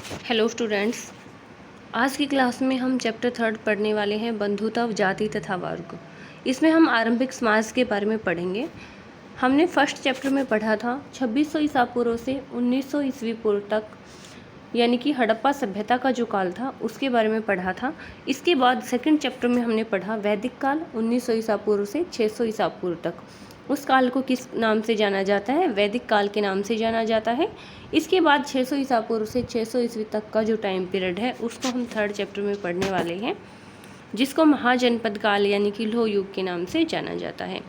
Hello students, आज की class में हम चैप्टर 3 पढ़ने वाले हैं बंधुता, जाति तथा वर्ग। इसमें हम आरंभिक समाज के बारे में पढ़ेंगे। हमने फर्स्ट चैप्टर में पढ़ा था 2600 ईसा पूर्व से 1900 ईस्वी पूर्व तक, यानी कि हड़प्पा सभ्यता का जो काल था उसके बारे में पढ़ा था। इसके बाद सेकंड चैप्टर में हमने पढ़ा वैदिक काल 1900 ईसा पूर्व से 600 ईसा पूर्व तक। उस काल को किस नाम से जाना जाता है? वैदिक काल के नाम से जाना जाता है। इसके बाद 600 ईसा पूर्व से 600 ईस्वी तक का जो टाइम पीरियड है उसको हम थर्ड चैप्टर में पढ़ने वाले हैं, जिसको महाजनपद काल यानी कि लौह युग के नाम से जाना जाता है।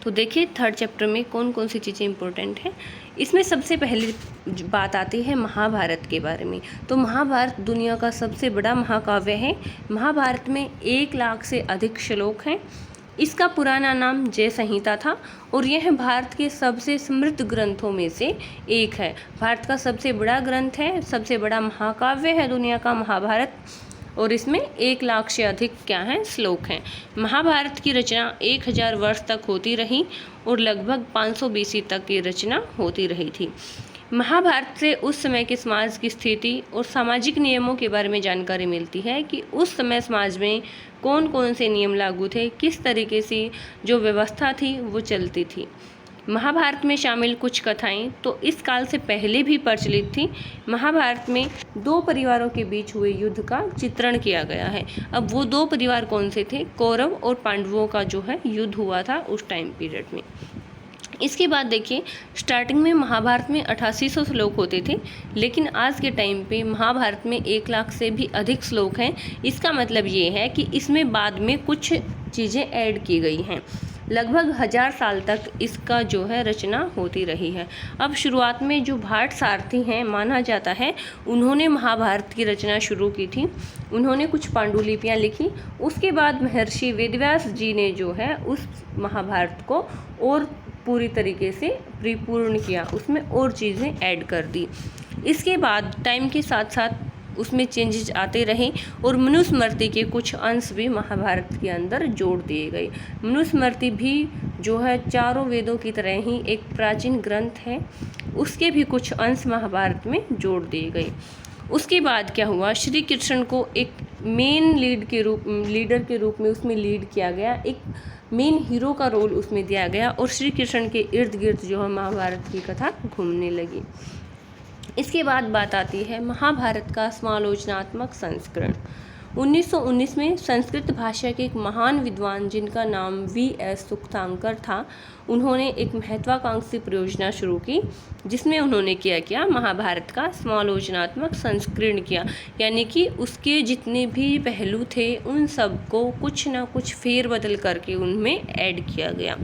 तो देखिए थर्ड चैप्टर में कौन कौन सी चीज़ें इंपॉर्टेंट हैं। इसमें सबसे पहले बात आती है महाभारत के बारे में। तो महाभारत दुनिया का सबसे बड़ा महाकाव्य है। महाभारत में 1 लाख से अधिक श्लोक हैं। इसका पुराना नाम जय संहिता था और यह भारत के सबसे समृद्ध ग्रंथों में से एक है। भारत का सबसे बड़ा ग्रंथ है, सबसे बड़ा महाकाव्य है दुनिया का महाभारत, और इसमें 1 लाख से अधिक क्या हैं श्लोक हैं। महाभारत की रचना 1000 वर्ष तक होती रही और लगभग 500 BC तक ये रचना होती रही थी। महाभारत से उस समय के समाज की स्थिति और सामाजिक नियमों के बारे में जानकारी मिलती है कि उस समय समाज में कौन कौन से नियम लागू थे, किस तरीके से जो व्यवस्था थी वो चलती थी। महाभारत में शामिल कुछ कथाएं तो इस काल से पहले भी प्रचलित थी। महाभारत में 2 परिवारों के बीच हुए युद्ध का चित्रण किया गया है। अब वो 2 परिवार कौन से थे? कौरव और पांडवों का जो है युद्ध हुआ था उस टाइम पीरियड में। इसके बाद देखिए स्टार्टिंग में महाभारत में 8800 श्लोक होते थे, लेकिन आज के टाइम पे महाभारत में 1 लाख से भी अधिक श्लोक हैं। इसका मतलब ये है कि इसमें बाद में कुछ चीज़ें ऐड की गई हैं। लगभग 1000 साल तक इसका जो है रचना होती रही है। अब शुरुआत में जो भाट सारथी हैं माना जाता है, उन्होंने महाभारत की रचना शुरू की थी। उन्होंने कुछ पांडुलिपियाँ लिखी। उसके बाद महर्षि वेदव्यास जी ने जो है उस महाभारत को और पूरी तरीके से परिपूर्ण किया, उसमें और चीज़ें ऐड कर दी। इसके बाद टाइम के साथ साथ उसमें चेंजेस आते रहे और मनुस्मृति के कुछ अंश भी महाभारत के अंदर जोड़ दिए गए। मनुस्मृति भी जो है चारों वेदों की तरह ही एक प्राचीन ग्रंथ है, उसके भी कुछ अंश महाभारत में जोड़ दिए गए। उसके बाद क्या हुआ? श्री कृष्ण को एक मेन लीडर के रूप में उसमें लीड किया गया, एक मेन हीरो का रोल उसमें दिया गया और श्री कृष्ण के इर्द गिर्द जो है महाभारत की कथा घूमने लगी। इसके बाद बात आती है महाभारत का समालोचनात्मक संस्करण। 1919 में संस्कृत भाषा के एक महान विद्वान जिनका नाम V.S. सुक्तांकर था, उन्होंने एक महत्वाकांक्षी परियोजना शुरू की, जिसमें उन्होंने क्या किया? महाभारत का समालोचनात्मक संस्करण किया, यानी कि उसके जितने भी पहलू थे उन सब को कुछ ना कुछ फेरबदल करके उनमें ऐड किया गया।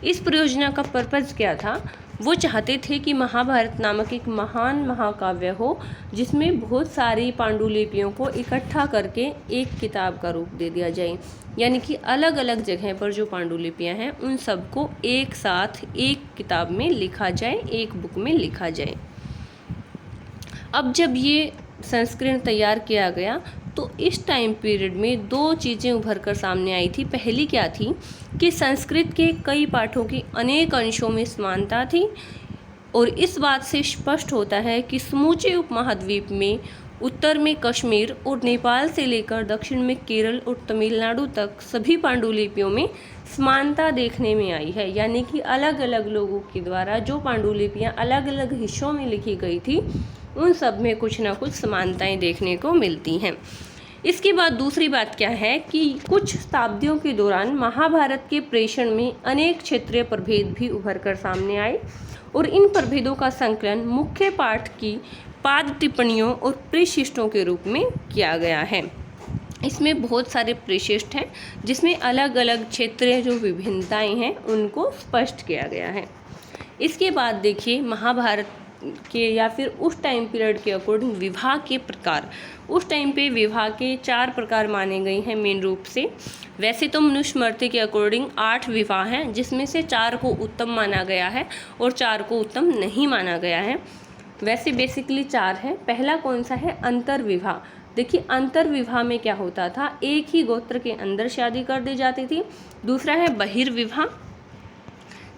इस परियोजना का पर्पज़ क्या था? वो चाहते थे कि महाभारत नामक एक महान महाकाव्य हो जिसमें बहुत सारी पांडुलिपियों को इकट्ठा करके एक किताब का रूप दे दिया जाए, यानी कि अलग अलग जगह पर जो पांडुलिपियां हैं उन सबको एक साथ एक किताब में लिखा जाए, एक बुक में लिखा जाए। अब जब ये संस्करण तैयार किया गया तो इस टाइम पीरियड में 2 चीज़ें उभर कर सामने आई थी। पहली क्या थी कि संस्कृत के कई पाठों की अनेक अंशों में समानता थी और इस बात से स्पष्ट होता है कि समूचे उपमहाद्वीप में उत्तर में कश्मीर और नेपाल से लेकर दक्षिण में केरल और तमिलनाडु तक सभी पांडुलिपियों में समानता देखने में आई है, यानी कि अलग अलग लोगों के द्वारा जो पांडुलिपियाँ अलग अलग हिस्सों में लिखी गई थी उन सब में कुछ ना कुछ समानताएं देखने को मिलती हैं। इसके बाद दूसरी बात क्या है कि कुछ शताब्दियों के दौरान महाभारत के प्रेषण में अनेक क्षेत्रीय प्रभेद भी उभर कर सामने आए और इन प्रभेदों का संकलन मुख्य पाठ की पाद टिप्पणियों और परिशिष्टों के रूप में किया गया है। इसमें बहुत सारे परिशिष्ट हैं जिसमें अलग अलग क्षेत्रीय जो विभिन्नताएं हैं उनको स्पष्ट किया गया है। इसके बाद देखिए महाभारत के या फिर उस टाइम पीरियड के अकॉर्डिंग विवाह के प्रकार। उस टाइम पे विवाह के 4 प्रकार माने गए हैं मेन रूप से। वैसे तो मनुस्मृति के अकॉर्डिंग 8 विवाह हैं, जिसमें से 4 को उत्तम माना गया है और 4 को उत्तम नहीं माना गया है। वैसे बेसिकली 4 है। पहला कौन सा है? अंतर विवाह। देखिए अंतर विवाह में क्या होता था, एक ही गोत्र के अंदर शादी कर दी जाती थी। दूसरा है बहिर्विवाह,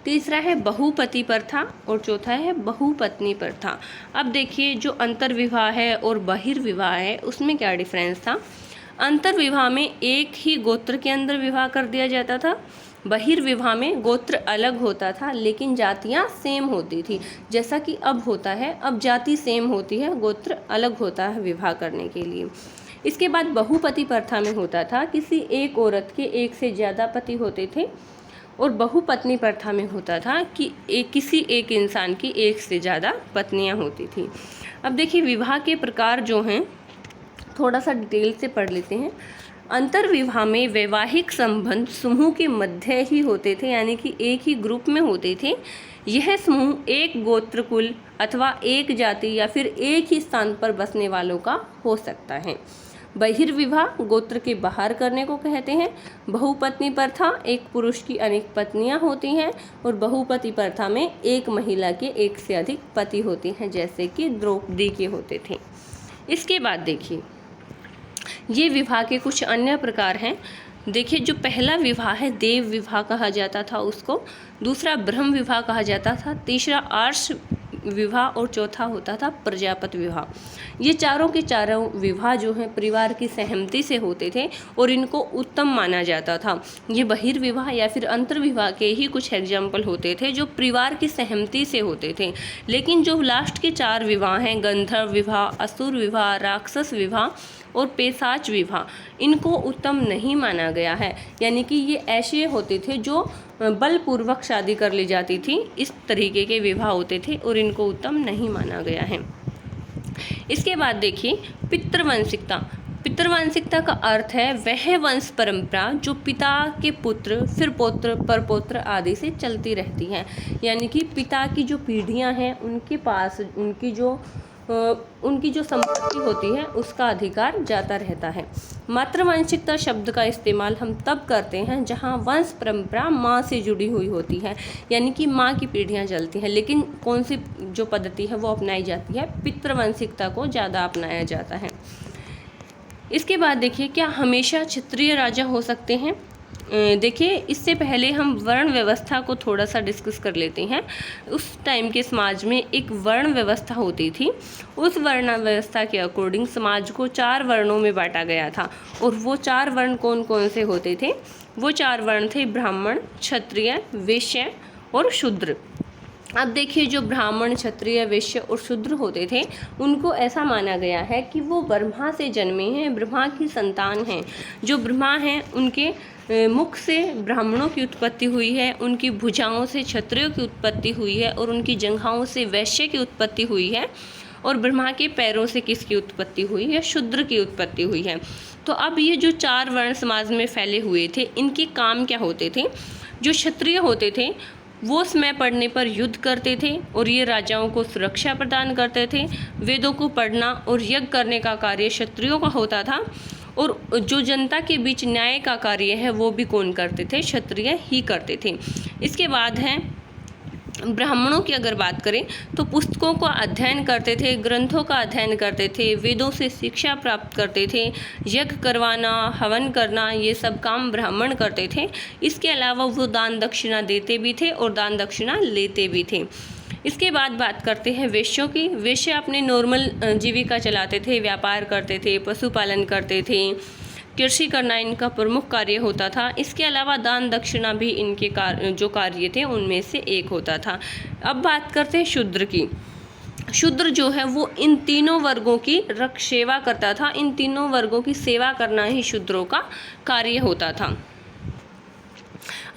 तीसरा है बहुपति प्रथा और चौथा है बहुपत्नी प्रथा। अब देखिए जो अंतर्विवाह है और बहिर्विवाह है उसमें क्या डिफरेंस था। अंतर्विवाह में एक ही गोत्र के अंदर विवाह कर दिया जाता था, बहिर्विवाह में गोत्र अलग होता था लेकिन जातियां सेम होती थी, जैसा कि अब होता है। अब जाति सेम होती है, गोत्र अलग होता है विवाह करने के लिए। इसके बाद बहुपति प्रथा में होता था किसी एक औरत के एक से ज़्यादा पति होते थे, और बहुपत्नी प्रथा में होता था कि किसी एक इंसान की एक से ज़्यादा पत्नियां होती थी। अब देखिए विवाह के प्रकार जो हैं थोड़ा सा डिटेल से पढ़ लेते हैं। अंतर्विवाह में वैवाहिक संबंध समूह के मध्य ही होते थे, यानी कि एक ही ग्रुप में होते थे। यह समूह एक गोत्र कुल अथवा एक जाति या फिर एक ही स्थान पर बसने वालों का हो सकता है। बहिर्विवाह गोत्र के बाहर करने को कहते हैं। बहुपत्नी प्रथा एक पुरुष की अनेक पत्नियां होती हैं, और बहुपति प्रथा में एक महिला के एक से अधिक पति होते हैं, जैसे कि द्रौपदी के होते थे। इसके बाद देखिए ये विवाह के कुछ अन्य प्रकार हैं। देखिए जो पहला विवाह है देव विवाह कहा जाता था उसको, दूसरा ब्रह्म विवाह कहा जाता था, तीसरा आर्ष विवाह और चौथा होता था प्रजापति विवाह। ये चारों के चारों विवाह जो हैं परिवार की सहमति से होते थे और इनको उत्तम माना जाता था। ये बहिर्विवाह या फिर अंतर्विवाह के ही कुछ एग्जाम्पल होते थे जो परिवार की सहमति से होते थे। लेकिन जो लास्ट के 4 विवाह हैं गंधर्व विवाह, असुर विवाह, राक्षस विवाह और पेशाच विवाह, इनको उत्तम नहीं माना गया है। यानी कि ये ऐसे होते थे जो बलपूर्वक शादी कर ली जाती थी, इस तरीके के विवाह होते थे और इनको उत्तम नहीं माना गया है। इसके बाद देखिए पितृवंशिकता। पितृवंशिकता का अर्थ है वह वंश परंपरा जो पिता के पुत्र फिर पौत्र परपौत्र आदि से चलती रहती है। यानी कि पिता की जो पीढ़ियां हैं उनके पास उनकी जो संपत्ति होती है उसका अधिकार जाता रहता है। मातृवंशिकता शब्द का इस्तेमाल हम तब करते हैं जहां वंश परंपरा माँ से जुड़ी हुई होती है, यानी कि माँ की पीढ़ियां चलती हैं। लेकिन कौन सी जो पद्धति है वो अपनाई जाती है, पितृवंशिकता को ज़्यादा अपनाया जाता है। इसके बाद देखिए क्या हमेशा क्षत्रिय राजा हो सकते हैं। देखिए इससे पहले हम वर्ण व्यवस्था को थोड़ा सा डिस्कस कर लेते हैं। उस टाइम के समाज में एक वर्ण व्यवस्था होती थी। उस वर्ण व्यवस्था के अकॉर्डिंग समाज को 4 वर्णों में बांटा गया था, और वो 4 वर्ण कौन कौन से होते थे। वो 4 वर्ण थे ब्राह्मण, क्षत्रिय, वैश्य और शूद्र। अब देखिए जो ब्राह्मण, क्षत्रिय, वैश्य और शूद्र होते थे उनको ऐसा माना गया है कि वो ब्रह्मा से जन्मे हैं, ब्रह्मा की संतान हैं। जो ब्रह्मा हैं उनके मुख से ब्राह्मणों की उत्पत्ति हुई है, उनकी भुजाओं से क्षत्रियों की उत्पत्ति हुई है और उनकी जंघाओं से वैश्य की उत्पत्ति हुई है, और ब्रह्मा के पैरों से किसकी उत्पत्ति हुई है, शूद्र की उत्पत्ति हुई है। तो अब ये जो 4 वर्ण समाज में फैले हुए थे इनके काम क्या होते थे। जो क्षत्रिय होते थे वो समय पड़ने पर युद्ध करते थे और ये राजाओं को सुरक्षा प्रदान करते थे। वेदों को पढ़ना और यज्ञ करने का कार्य क्षत्रियों का होता था, और जो जनता के बीच न्याय का कार्य है वो भी कौन करते थे, क्षत्रिय ही करते थे। इसके बाद है ब्राह्मणों की अगर बात करें तो पुस्तकों का अध्ययन करते थे, ग्रंथों का अध्ययन करते थे, वेदों से शिक्षा प्राप्त करते थे, यज्ञ करवाना, हवन करना, ये सब काम ब्राह्मण करते थे। इसके अलावा वो दान दक्षिणा देते भी थे और दान दक्षिणा लेते भी थे। इसके बाद बात करते हैं वैश्यों की। वैश्य अपने नॉर्मल जीविका चलाते थे, व्यापार करते थे, पशुपालन करते थे, कृषि करना इनका प्रमुख कार्य होता था। इसके अलावा दान दक्षिणा भी इनके जो कार्य थे उनमें से एक होता था। अब बात करते हैं शूद्र की। शूद्र जो है वो इन तीनों वर्गों की सेवा करता था। इन तीनों वर्गों की सेवा करना ही शूद्रों का कार्य होता था।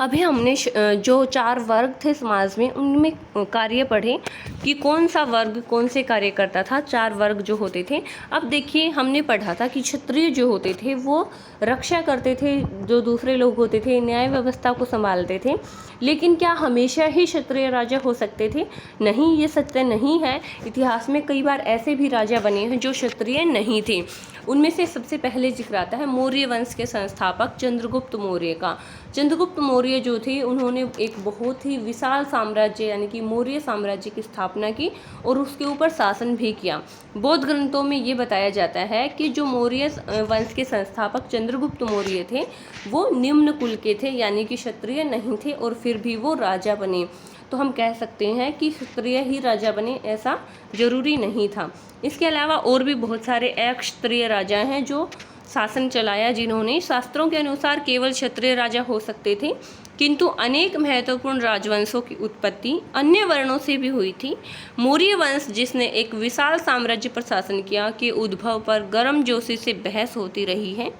अभी हमने जो 4 वर्ग थे समाज में उनमें कार्य पढ़े कि कौन सा वर्ग कौन से कार्य करता था। 4 वर्ग जो होते थे, अब देखिए हमने पढ़ा था कि क्षत्रिय जो होते थे वो रक्षा करते थे, जो दूसरे लोग होते थे न्याय व्यवस्था को संभालते थे। लेकिन क्या हमेशा ही क्षत्रिय राजा हो सकते थे? नहीं, ये सत्य नहीं है। इतिहास में कई बार ऐसे भी राजा बने हैं जो क्षत्रिय नहीं थे। उनमें से सबसे पहले जिक्र आता है मौर्य वंश के संस्थापक चंद्रगुप्त मौर्य का। चंद्रगुप्त मौर्य मौर्य जो थे उन्होंने एक बहुत ही विशाल साम्राज्य यानी कि मौर्य साम्राज्य की स्थापना की और उसके ऊपर शासन भी किया। बौद्ध ग्रंथों में ये बताया जाता है कि जो मौर्य वंश के संस्थापक चंद्रगुप्त मौर्य थे वो निम्न कुल के थे, यानी कि क्षत्रिय नहीं थे और फिर भी वो राजा बने। तो हम कह सकते हैं कि क्षत्रिय ही राजा बने, ऐसा जरूरी नहीं था। इसके अलावा और भी बहुत सारे अक्षत्रिय राजा हैं जो शासन चलाया, जिन्होंने शास्त्रों के अनुसार केवल क्षत्रिय राजा हो सकते थे, किंतु अनेक महत्वपूर्ण राजवंशों की उत्पत्ति अन्य वर्णों से भी हुई थी। मौर्य वंश, जिसने एक विशाल साम्राज्य पर शासन किया, के उद्भव पर गर्मजोशी से बहस होती रही है।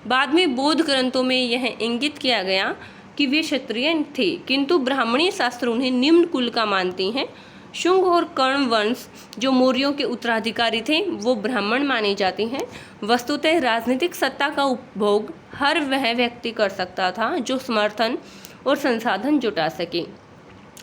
बाद में बौद्ध ग्रंथों में यह इंगित किया गया कि वे क्षत्रिय थे, किंतु ब्राह्मणी शास्त्र उन्हें निम्न कुल का मानते हैं। शुंग और कर्ण वंश जो मौर्यों के उत्तराधिकारी थे वो ब्राह्मण माने जाते हैं। वस्तुतः राजनीतिक सत्ता का उपभोग हर वह व्यक्ति कर सकता था जो समर्थन और संसाधन जुटा सके।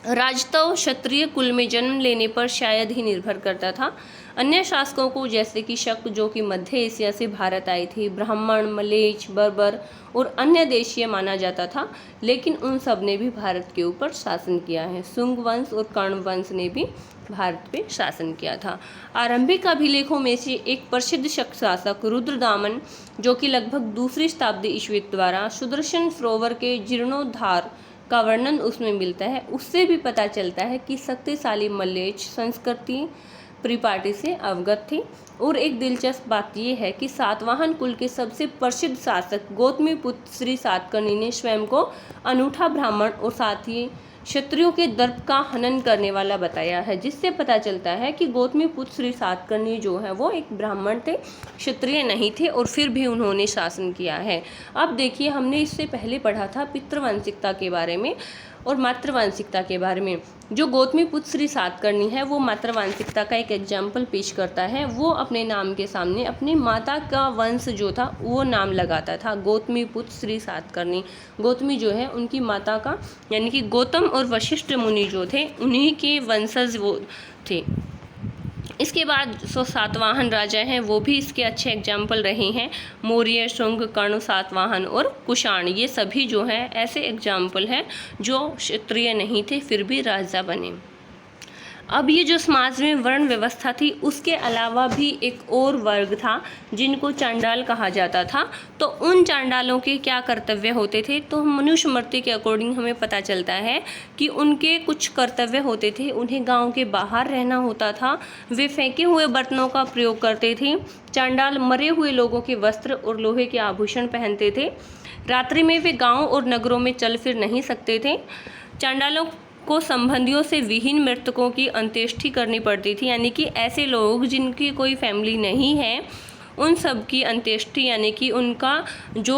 राजत्व क्षत्रिय कुल में जन्म लेने पर शायद ही निर्भर करता था। अन्य शासकों को, जैसे कि शक जो कि मध्य एशिया से भारत आए थे, ब्राह्मण, मलेच, बर्बर और अन्य देशीय माना जाता था, लेकिन उन सब ने भी भारत के ऊपर शासन किया है। शुंग वंश और कर्ण वंश ने भी भारत पे शासन किया था। आरंभिक अभिलेखों में से एक प्रसिद्ध शक शासक रुद्रदामन, जो कि लगभग दूसरी शताब्दी ईस्वी द्वारा सुदर्शन सरोवर के जीर्णोद्धार का वर्णन उसमें मिलता है। उससे भी पता चलता है कि शक्तिशाली मलेच संस्कृति परिपाटी से अवगत थे। और एक दिलचस्प बात यह है कि सातवाहन कुल के सबसे प्रसिद्ध शासक गौतमीपुत्र श्री सातकर्णी ने स्वयं को अनूठा ब्राह्मण और साथ ही क्षत्रियों के दर्प का हनन करने वाला बताया है, जिससे पता चलता है कि गौतमीपुत्र श्री सातकर्णी जो है वो एक ब्राह्मण थे, क्षत्रिय नहीं थे, और फिर भी उन्होंने शासन किया है। अब देखिए, हमने इससे पहले पढ़ा था पितृवंशिकता के बारे में और मातृवंशिकता के बारे में। जो गौतमीपुत्र श्री सातकर्णी है वो मातृवंशिकता का एक एग्जाम्पल पेश करता है। वो अपने नाम के सामने अपनी माता का वंश जो था वो नाम लगाता था, गौतमीपुत्र श्री सातकर्णी। गौतमी जो है उनकी माता का, यानी कि गौतम और वशिष्ठ मुनि जो थे उन्हीं के वंशज वो थे। इसके बाद जो सातवाहन राजा हैं वो भी इसके अच्छे एग्जाम्पल रहे हैं। मौर्य, शुंग, कर्ण, सातवाहन और कुषाण, ये सभी जो हैं ऐसे एग्जाम्पल हैं जो क्षत्रिय नहीं थे फिर भी राजा बने। अब ये जो समाज में वर्ण व्यवस्था थी उसके अलावा भी एक और वर्ग था जिनको चांडाल कहा जाता था। तो उन चांडालों के क्या कर्तव्य होते थे, तो मनुस्मृति के अकॉर्डिंग हमें पता चलता है कि उनके कुछ कर्तव्य होते थे। उन्हें गांव के बाहर रहना होता था, वे फेंके हुए बर्तनों का प्रयोग करते थे। चांडाल मरे हुए लोगों के वस्त्र और लोहे के आभूषण पहनते थे। रात्रि में वे गाँव और नगरों में चल फिर नहीं सकते थे। चांडालों को संबंधियों से विहीन मृतकों की अंत्येष्टि करनी पड़ती थी, यानी कि ऐसे लोग जिनकी कोई फैमिली नहीं है उन सब की अंत्येष्टि, यानी कि उनका जो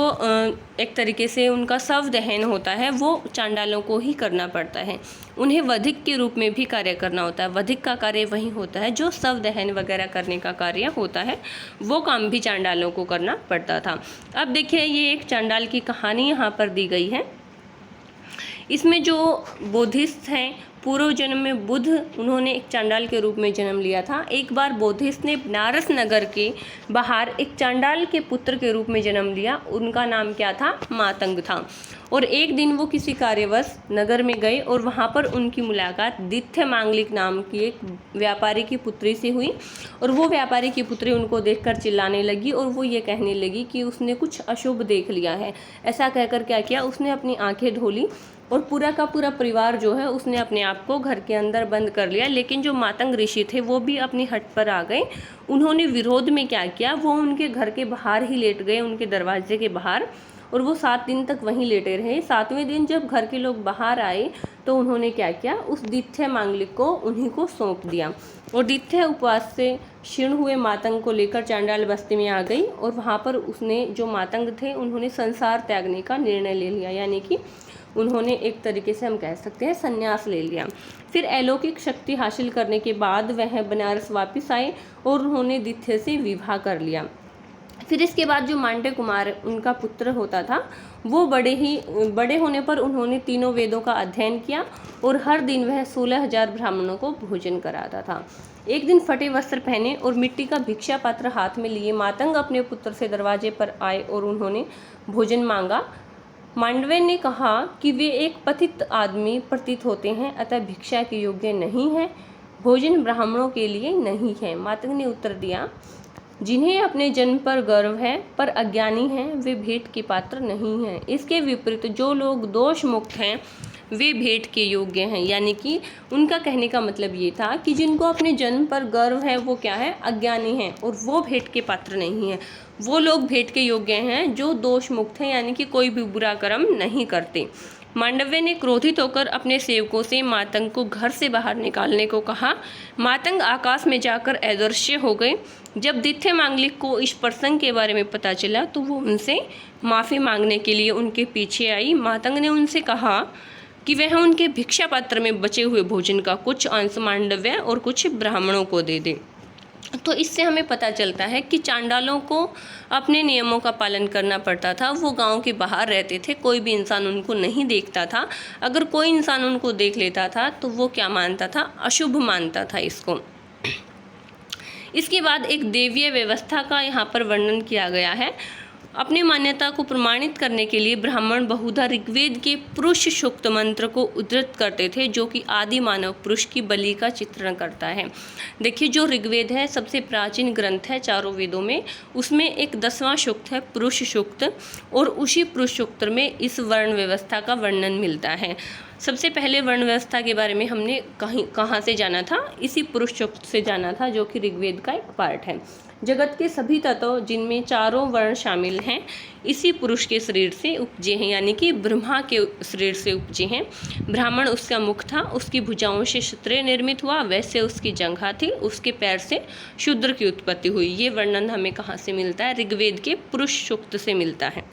एक तरीके से उनका शव दहन होता है वो चांडालों को ही करना पड़ता है। उन्हें वधिक के रूप में भी कार्य करना होता है। वधिक का कार्य वही होता है जो शव दहन वगैरह करने का कार्य होता है, वो काम भी चांडालों को करना पड़ता था। अब देखिए, ये एक चांडाल की कहानी यहाँ पर दी गई है। इसमें जो बोधिस्थ हैं, पूर्व जन्म में बुद्ध, उन्होंने एक चांडाल के रूप में जन्म लिया था। एक बार बोधिस्थ ने बनारस नगर के बाहर एक चांडाल के पुत्र के रूप में जन्म लिया। उनका नाम क्या था? मातंग था। और एक दिन वो किसी कार्यवश नगर में गए और वहाँ पर उनकी मुलाकात दिथ्य मांगलिक नाम की एक व्यापारी की पुत्री से हुई। और वो व्यापारी की पुत्री उनको देखकर चिल्लाने लगी और वो ये कहने लगी कि उसने कुछ अशुभ देख लिया है। ऐसा कहकर क्या किया, उसने अपनी आंखें धो ली और पूरा का पूरा परिवार जो है उसने अपने आप को घर के अंदर बंद कर लिया। लेकिन जो मातंग ऋषि थे वो भी अपनी हट पर आ गए। उन्होंने विरोध में क्या किया, वो उनके घर के बाहर ही लेट गए, उनके दरवाजे के बाहर, और वो 7 दिन तक वहीं लेटे रहे। 7वें दिन जब घर के लोग बाहर आए तो उन्होंने क्या किया, उस दिथ्य मांगलिक को उन्हीं को सौंप दिया। और दिथ्य उपवास से क्षीण हुए मातंग को लेकर चांडाल बस्ती में आ गई और वहाँ पर उसने, जो मातंग थे, उन्होंने संसार त्यागने का निर्णय ले लिया, यानी कि उन्होंने एक तरीके से हम कह सकते हैं संन्यास ले लिया। फिर अलौकिक शक्ति हासिल करने के बाद वह बनारस वापस आए और उन्होंने दिथ्य से विवाह कर लिया। फिर इसके बाद जो मांडे कुमार उनका पुत्र होता था, वो बड़े होने पर उन्होंने तीनों वेदों का अध्ययन किया और हर दिन वह 16,000 ब्राह्मणों को भोजन कराता था। एक दिन फटे वस्त्र पहने और मिट्टी का भिक्षा पात्र हाथ में लिए मातंग अपने पुत्र से दरवाजे पर आए और उन्होंने भोजन मांगा। मांडव्य ने कहा कि वे एक पतित आदमी प्रतीत होते हैं, अतः भिक्षा के योग्य नहीं है, भोजन ब्राह्मणों के लिए नहीं है। मातंग ने उत्तर दिया, जिन्हें अपने जन्म पर गर्व है पर अज्ञानी हैं, वे भेंट के पात्र नहीं हैं। इसके विपरीत जो लोग दोष मुक्त हैं वे भेंट के योग्य हैं। यानी कि उनका कहने का मतलब ये था कि जिनको अपने जन्म पर गर्व है वो क्या है, अज्ञानी हैं, और वो भेंट के पात्र नहीं हैं। वो लोग भेंट के योग्य हैं जो दोष मुक्त हैं, यानी कि कोई भी बुरा कर्म नहीं करते। मांडव्य ने क्रोधित होकर अपने सेवकों से मातंग को घर से बाहर निकालने को कहा। मातंग आकाश में जाकर अदृश्य हो गए। जब दिथ्य मांगलिक को इस प्रसंग के बारे में पता चला तो वो उनसे माफ़ी मांगने के लिए उनके पीछे आई। मातंग ने उनसे कहा कि वह उनके भिक्षा पात्र में बचे हुए भोजन का कुछ अंश मांडव्य और कुछ ब्राह्मणों को दे दे। तो इससे हमें पता चलता है कि चांडालों को अपने नियमों का पालन करना पड़ता था। वो गांव के बाहर रहते थे, कोई भी इंसान उनको नहीं देखता था। अगर कोई इंसान उनको देख लेता था तो वो क्या मानता था, अशुभ मानता था इसको। इसके बाद एक देवीय व्यवस्था का यहाँ पर वर्णन किया गया है। अपनी मान्यता को प्रमाणित करने के लिए ब्राह्मण बहुधा ऋग्वेद के पुरुष सूक्त मंत्र को उद्धृत करते थे, जो कि आदि मानव पुरुष की बलि का चित्रण करता है। देखिए, जो ऋग्वेद है सबसे प्राचीन ग्रंथ है चारों वेदों में, उसमें एक 10वां सूक्त है पुरुष सूक्त, और उसी पुरुष सूक्त में इस वर्ण व्यवस्था का वर्णन मिलता है। सबसे पहले वर्ण व्यवस्था के बारे में हमने कहाँ से जाना था, इसी पुरुष सूक्त से जाना था, जो कि ऋग्वेद का एक पार्ट है। जगत के सभी तत्व जिनमें चारों वर्ण शामिल हैं इसी पुरुष के शरीर से उपजे हैं, यानी कि ब्रह्मा के शरीर से उपजे हैं। ब्राह्मण उसका मुख था, उसकी भुजाओं से क्षत्रिय निर्मित हुआ, वैसे उसकी जंघा थी, उसके पैर से शूद्र की उत्पत्ति हुई। ये वर्णन हमें कहाँ से मिलता है, ऋग्वेद के पुरुष सूक्त से मिलता है।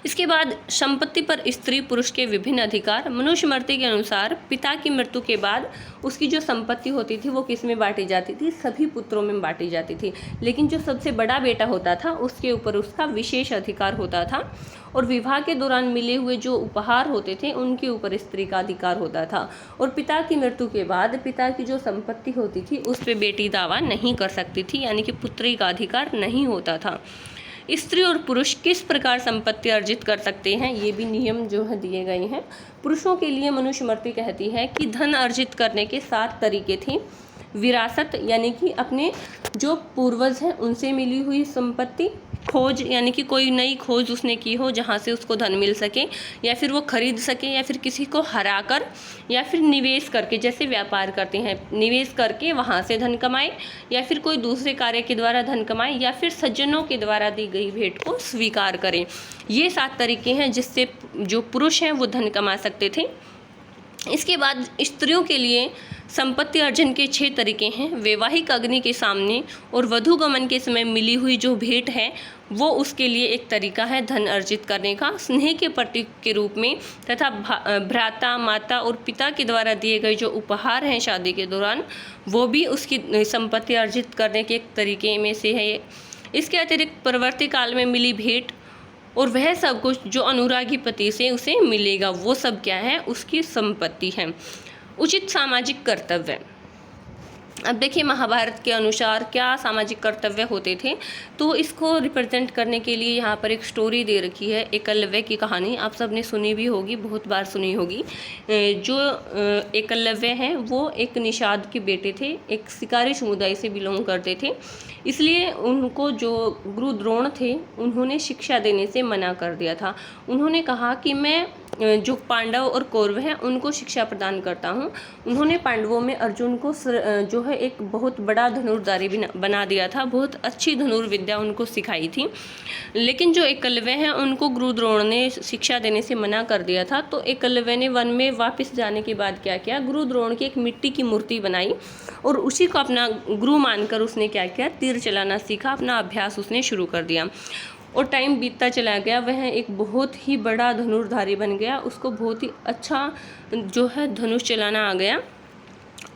इसके बाद संपत्ति पर स्त्री पुरुष के विभिन्न अधिकार। मनुस्मृति के अनुसार पिता की मृत्यु के बाद उसकी जो संपत्ति होती थी वो किस में बांटी जाती थी, सभी पुत्रों में बांटी जाती थी। लेकिन जो सबसे बड़ा बेटा होता था उसके ऊपर उसका विशेष अधिकार होता था, और विवाह के दौरान मिले हुए जो उपहार होते थे उनके ऊपर स्त्री का अधिकार होता था। और पिता की मृत्यु के बाद पिता की जो संपत्ति होती थी उस पर बेटी दावा नहीं कर सकती थी, यानी कि पुत्री का अधिकार नहीं होता था। स्त्री और पुरुष किस प्रकार संपत्ति अर्जित कर सकते हैं, ये भी नियम जो है दिए गए हैं। पुरुषों के लिए मनुस्मृति कहती है कि धन अर्जित करने के 7 तरीके थे। विरासत, यानी कि अपने जो पूर्वज हैं उनसे मिली हुई संपत्ति। खोज, यानी कि कोई नई खोज उसने की हो जहाँ से उसको धन मिल सके, या फिर वो खरीद सके, या फिर किसी को हराकर, या फिर निवेश करके, जैसे व्यापार करते हैं, निवेश करके वहाँ से धन कमाए, या फिर कोई दूसरे कार्य के द्वारा धन कमाए, या फिर सज्जनों के द्वारा दी गई भेंट को स्वीकार करें। ये 7 तरीके हैं जिससे जो पुरुष हैं वो धन कमा सकते थे। इसके बाद स्त्रियों के लिए संपत्ति अर्जन के 6 तरीके हैं। वैवाहिक अग्नि के सामने और वधू गमन के समय मिली हुई जो भेंट है वो उसके लिए एक तरीका है धन अर्जित करने का। स्नेह के प्रतीक के रूप में तथा भ्राता, माता और पिता के द्वारा दिए गए जो उपहार हैं शादी के दौरान, वो भी उसकी संपत्ति अर्जित करने के एक तरीके में से है। इसके अतिरिक्त परवर्ती काल में मिली भेंट और वह सब कुछ जो अनुरागी पति से उसे मिलेगा, वो सब क्या है, उसकी संपत्ति है। उचित सामाजिक कर्तव्य। अब देखिए, महाभारत के अनुसार क्या सामाजिक कर्तव्य होते थे, तो इसको रिप्रेजेंट करने के लिए यहाँ पर एक स्टोरी दे रखी है, एकलव्य की कहानी। आप सब ने सुनी भी होगी, बहुत बार सुनी होगी। जो एकलव्य हैं वो एक निषाद के बेटे थे, एक शिकारी समुदाय से बिलोंग करते थे। इसलिए उनको जो गुरु द्रोण थे उन्होंने शिक्षा देने से मना कर दिया था। उन्होंने कहा कि मैं जो पांडव और कौरव हैं उनको शिक्षा प्रदान करता हूँ। उन्होंने पांडवों में अर्जुन को जो है एक बहुत बड़ा धनुर्धारी बना दिया था, बहुत अच्छी धनुर्विद्या उनको सिखाई थी। लेकिन जो एकलव्य हैं उनको गुरु द्रोण ने शिक्षा देने से मना कर दिया था। तो एकलव्य ने वन में वापस जाने के बाद क्या किया, गुरु द्रोण की एक मिट्टी की मूर्ति बनाई और उसी को अपना गुरु मानकर उसने क्या किया, तीर चलाना सीखा, अपना अभ्यास उसने शुरू कर दिया। और टाइम बीतता चला गया, वह एक बहुत ही बड़ा धनुर्धारी बन गया, उसको बहुत ही अच्छा जो है धनुष चलाना आ गया।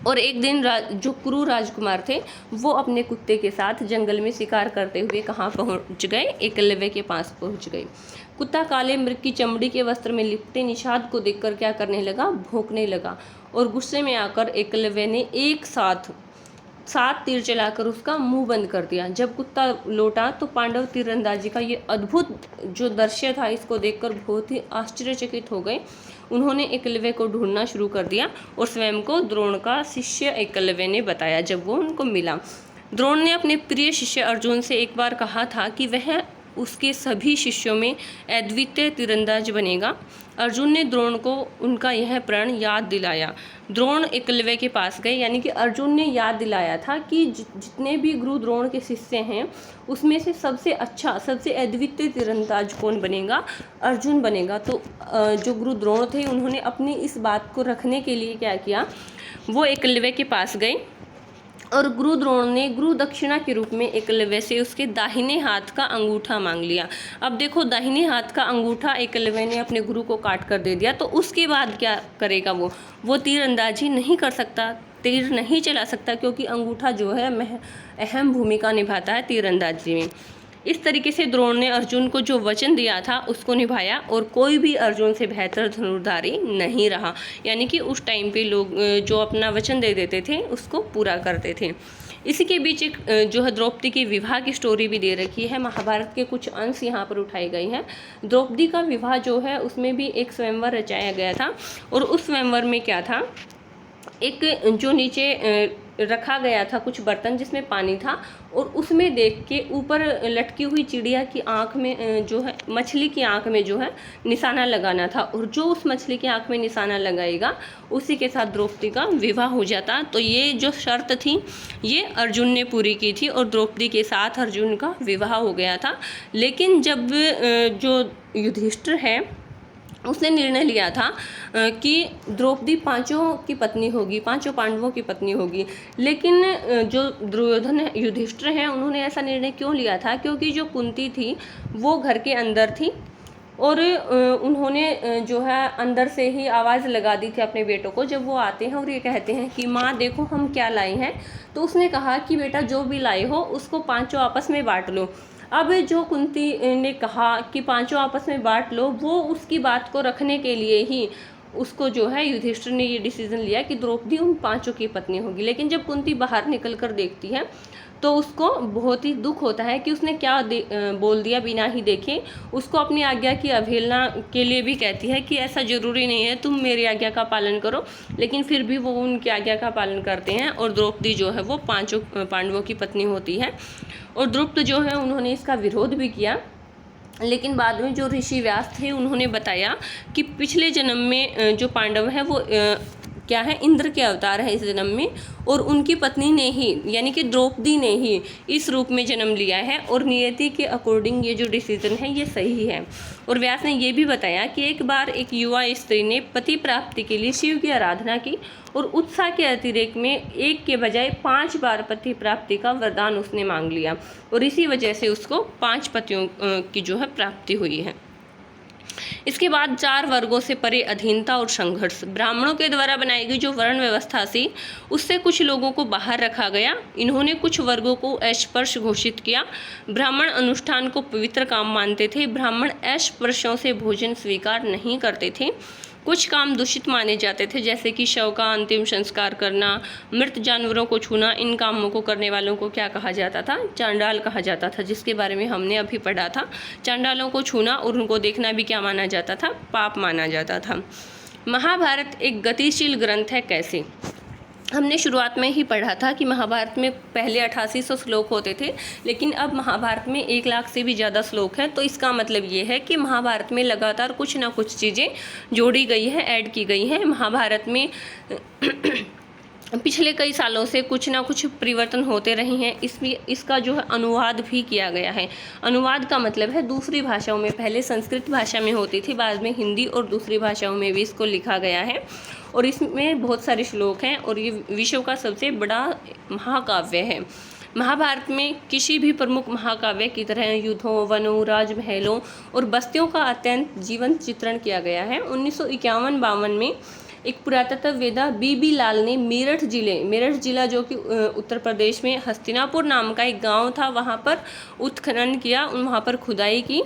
और एक दिन जो कुरु राजकुमार थे वो अपने कुत्ते के साथ जंगल में शिकार करते हुए कहाँ पहुँच गए, एकलव्य के पास पहुँच गए। कुत्ता काले मृग की चमड़ी के वस्त्र में लिपटे निषाद को देखकर क्या करने लगा, भौंकने लगा। और गुस्से में आकर एकलव्य ने एक साथ 7 तीर चलाकर उसका मुंह बंद कर दिया। जब कुत्ता लौटा तो पांडव तीरंदाजी का ये अद्भुत जो दृश्य था, इसको देखकर बहुत ही आश्चर्यचकित हो गए। उन्होंने एकलव्य को ढूंढना शुरू कर दिया और स्वयं को द्रोण का शिष्य एकलव्य ने बताया जब वो उनको मिला। द्रोण ने अपने प्रिय शिष्य अर्जुन से एक बार कहा था कि वह उसके सभी शिष्यों में अद्वितीय तीरंदाज बनेगा। अर्जुन ने द्रोण को उनका यह प्रण याद दिलाया। द्रोण एकलव्य के पास गए, यानी कि अर्जुन ने याद दिलाया था कि जितने भी गुरु द्रोण के शिष्य हैं उसमें से सबसे अच्छा, सबसे अद्वितीय तीरंदाज कौन बनेगा? अर्जुन बनेगा। तो जो गुरु द्रोण थे उन्होंने अपनी इस बात को रखने के लिए क्या किया, वो एकलव्य के पास गए और गुरु द्रोण ने गुरु दक्षिणा के रूप में एकलव्य से उसके दाहिने हाथ का अंगूठा मांग लिया। अब देखो, दाहिने हाथ का अंगूठा एकलव्य ने अपने गुरु को काट कर दे दिया, तो उसके बाद क्या करेगा? वो तीरंदाजी नहीं कर सकता, तीर नहीं चला सकता, क्योंकि अंगूठा जो है अहम भूमिका निभाता है तीरंदाजी में। इस तरीके से द्रोण ने अर्जुन को जो वचन दिया था उसको निभाया और कोई भी अर्जुन से बेहतर धनुर्धारी नहीं रहा। यानी कि उस टाइम पे लोग जो अपना वचन दे देते थे उसको पूरा करते थे। इसी के बीच एक जो है द्रौपदी की विवाह की स्टोरी भी दे रखी है। महाभारत के कुछ अंश यहाँ पर उठाए गए हैं। द्रौपदी का विवाह जो है उसमें भी एक स्वयंवर रचाया गया था और उस स्वयंवर में क्या था, एक जो नीचे रखा गया था कुछ बर्तन जिसमें पानी था और उसमें देख के ऊपर लटकी हुई चिड़िया की आंख में जो है, मछली की आंख में जो है निशाना लगाना था और जो उस मछली की आंख में निशाना लगाएगा उसी के साथ द्रौपदी का विवाह हो जाता। तो ये जो शर्त थी ये अर्जुन ने पूरी की थी और द्रौपदी के साथ अर्जुन का विवाह हो गया था। लेकिन जब जो युधिष्ठिर है उसने निर्णय लिया था कि द्रौपदी पांचों की पत्नी होगी, पांचों पांडवों की पत्नी होगी, लेकिन जो दुर्योधन युधिष्ठिर हैं उन्होंने ऐसा निर्णय क्यों लिया था? क्योंकि जो कुंती थी वो घर के अंदर थी और उन्होंने जो है अंदर से ही आवाज़ लगा दी थी अपने बेटों को। जब वो आते हैं और ये कहते हैं कि माँ देखो हम क्या लाए हैं, तो उसने कहा कि बेटा जो भी लाए हो उसको पांचों आपस में बांट लो। अब जो कुंती ने कहा कि पांचों आपस में बांट लो, वो उसकी बात को रखने के लिए ही उसको जो है युधिष्ठिर ने ये डिसीजन लिया कि द्रौपदी उन पांचों की पत्नी होगी। लेकिन जब कुंती बाहर निकल कर देखती है तो उसको बहुत ही दुख होता है कि उसने क्या बोल दिया बिना ही देखे। उसको अपनी आज्ञा की अवहेलना के लिए भी कहती है कि ऐसा ज़रूरी नहीं है, तुम मेरी आज्ञा का पालन करो। लेकिन फिर भी वो उनकी आज्ञा का पालन करते हैं और द्रौपदी जो है वो पांचों पांडवों की पत्नी होती है। और द्रुपद जो है उन्होंने इसका विरोध भी किया, लेकिन बाद में जो ऋषि व्यास थे उन्होंने बताया कि पिछले जन्म में जो पांडव हैं वो क्या है, इंद्र के अवतार है इस जन्म में, और उनकी पत्नी ने ही यानी कि द्रौपदी ने ही इस रूप में जन्म लिया है और नियति के अकॉर्डिंग ये जो डिसीजन है ये सही है। और व्यास ने ये भी बताया कि एक बार एक युवा स्त्री ने पति प्राप्ति के लिए शिव की आराधना की और उत्साह के अतिरेक में एक के बजाय 5 बार पति प्राप्ति का वरदान उसने मांग लिया और इसी वजह से उसको 5 पतियों की जो है प्राप्ति हुई है। इसके बाद 4 वर्गों से परे अधीनता और संघर्ष। ब्राह्मणों के द्वारा बनाई गई जो वर्ण व्यवस्था थी उससे कुछ लोगों को बाहर रखा गया। इन्होंने कुछ वर्गों को अस्पृश्य घोषित किया। ब्राह्मण अनुष्ठान को पवित्र काम मानते थे। ब्राह्मण अस्पृश्यों से भोजन स्वीकार नहीं करते थे। कुछ काम दूषित माने जाते थे, जैसे कि शव का अंतिम संस्कार करना, मृत जानवरों को छूना। इन कामों को करने वालों को क्या कहा जाता था? चांडाल कहा जाता था, जिसके बारे में हमने अभी पढ़ा था। चांडालों को छूना और उनको देखना भी क्या माना जाता था? पाप माना जाता था। महाभारत एक गतिशील ग्रंथ है। कैसे? हमने शुरुआत में ही पढ़ा था कि महाभारत में पहले 8800 श्लोक होते थे, लेकिन अब महाभारत में 1 लाख से भी ज़्यादा श्लोक हैं। तो इसका मतलब ये है कि महाभारत में लगातार कुछ ना कुछ चीज़ें जोड़ी गई हैं, ऐड की गई हैं। महाभारत में पिछले कई सालों से कुछ ना कुछ परिवर्तन होते रहे हैं। इसका जो है अनुवाद भी किया गया है। अनुवाद का मतलब है दूसरी भाषाओं में, पहले संस्कृत भाषा में होती थी, बाद में हिंदी और दूसरी भाषाओं में भी इसको लिखा गया है और इसमें बहुत सारे श्लोक हैं और ये विश्व का सबसे बड़ा महाकाव्य है। महाभारत में किसी भी प्रमुख महाकाव्य की तरह युद्धों, वनों, राजमहलों और बस्तियों का अत्यंत जीवंत चित्रण किया गया है। 1951-52 में एक पुरातत्ववेदा बीबी लाल ने मेरठ जिला जो कि उत्तर प्रदेश में हस्तिनापुर नाम का एक गांव था, वहां पर उत्खनन किया, वहां पर खुदाई की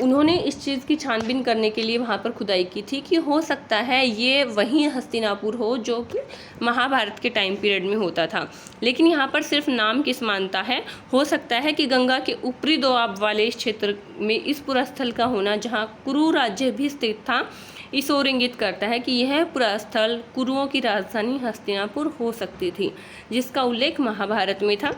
उन्होंने इस चीज़ की छानबीन करने के लिए वहाँ पर खुदाई की थी कि हो सकता है ये वही हस्तिनापुर हो जो कि महाभारत के टाइम पीरियड में होता था, लेकिन यहाँ पर सिर्फ नाम की समानता है। हो सकता है कि गंगा के ऊपरी दोआब वाले इस क्षेत्र में इस पुरास्थल का होना, जहाँ कुरु राज्य भी स्थित था, इस ओर इंगित करता है कि यह पुरास्थल कुरुओं की राजधानी हस्तिनापुर हो सकती थी, जिसका उल्लेख महाभारत में था।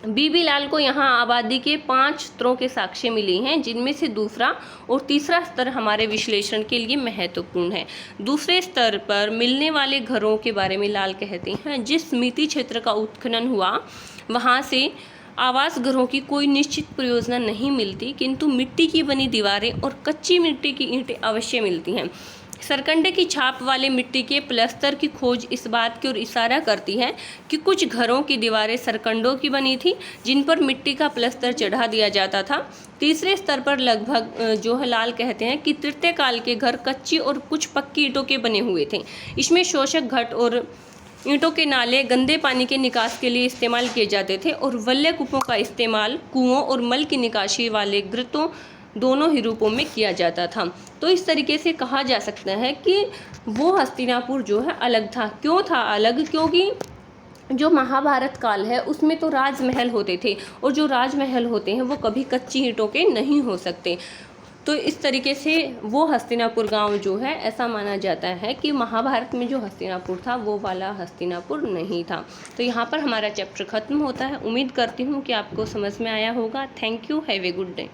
बीबी लाल को यहाँ आबादी के 5 स्तरों के साक्ष्य मिले हैं, जिनमें से दूसरा और तीसरा स्तर हमारे विश्लेषण के लिए महत्वपूर्ण है। दूसरे स्तर पर मिलने वाले घरों के बारे में लाल कहते हैं, जिस मिति क्षेत्र का उत्खनन हुआ वहाँ से आवास घरों की कोई निश्चित परियोजना नहीं मिलती, किंतु मिट्टी की बनी दीवारें और कच्ची मिट्टी की ईंटें अवश्य मिलती हैं। सरकंडे की छाप वाले मिट्टी के प्लस्तर की खोज इस बात की ओर इशारा करती है कि कुछ घरों की दीवारें सरकंडों की बनी थी, जिन पर मिट्टी का प्लस्तर चढ़ा दिया जाता था। तीसरे स्तर पर लगभग जो है लाल कहते हैं कि तृतीय काल के घर कच्ची और कुछ पक्की ईंटों के बने हुए थे। इसमें शोषक घट और ईंटों के नाले गंदे पानी के निकास के लिए इस्तेमाल किए जाते थे और वल्य कूपों का इस्तेमाल कुओं और मल की निकासी वाले गृतों दोनों ही रूपों में किया जाता था। तो इस तरीके से कहा जा सकता है कि वो हस्तिनापुर जो है अलग था। क्यों था अलग? क्योंकि जो महाभारत काल है उसमें तो राजमहल होते थे, और जो राजमहल होते हैं वो कभी कच्ची ईंटों के नहीं हो सकते। तो इस तरीके से वो हस्तिनापुर गांव जो है, ऐसा माना जाता है कि महाभारत में जो हस्तिनापुर था वो वाला हस्तिनापुर नहीं था। तो यहाँ पर हमारा चैप्टर ख़त्म होता है। उम्मीद करती हूँ कि आपको समझ में आया होगा। Thank you, have a good day.